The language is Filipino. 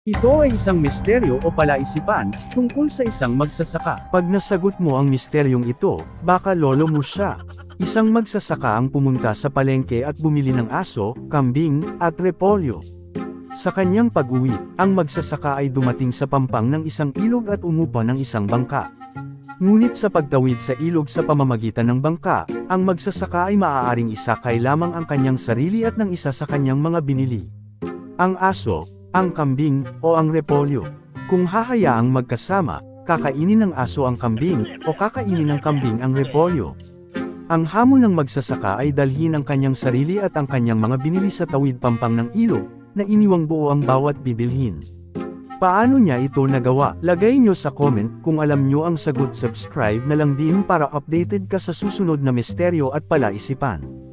Ito ay isang misteryo o palaisipan, tungkol sa isang magsasaka. Pag nasagot mo ang misteryong ito, baka lolo mo siya. Isang magsasaka ang pumunta sa palengke at bumili ng aso, kambing, at repolyo. Sa kanyang pag-uwi, ang magsasaka ay dumating sa pampang ng isang ilog at umupa ng isang bangka. Ngunit sa pagtawid sa ilog sa pamamagitan ng bangka, ang magsasaka ay maaaring isakay lamang ang kanyang sarili at ng isa sa kanyang mga binili. Ang aso, ang kambing, o ang repolyo. Kung hahayaang magkasama, kakainin ng aso ang kambing, o kakainin ng kambing ang repolyo. Ang hamon ng magsasaka ay dalhin ang kanyang sarili at ang kanyang mga binili sa tawid pampang ng ilog, na iniwang buo ang bawat bibilhin. Paano niya ito nagawa? Lagay nyo sa comment kung alam nyo ang sagot. Subscribe na lang din para updated ka sa susunod na misteryo at palaisipan.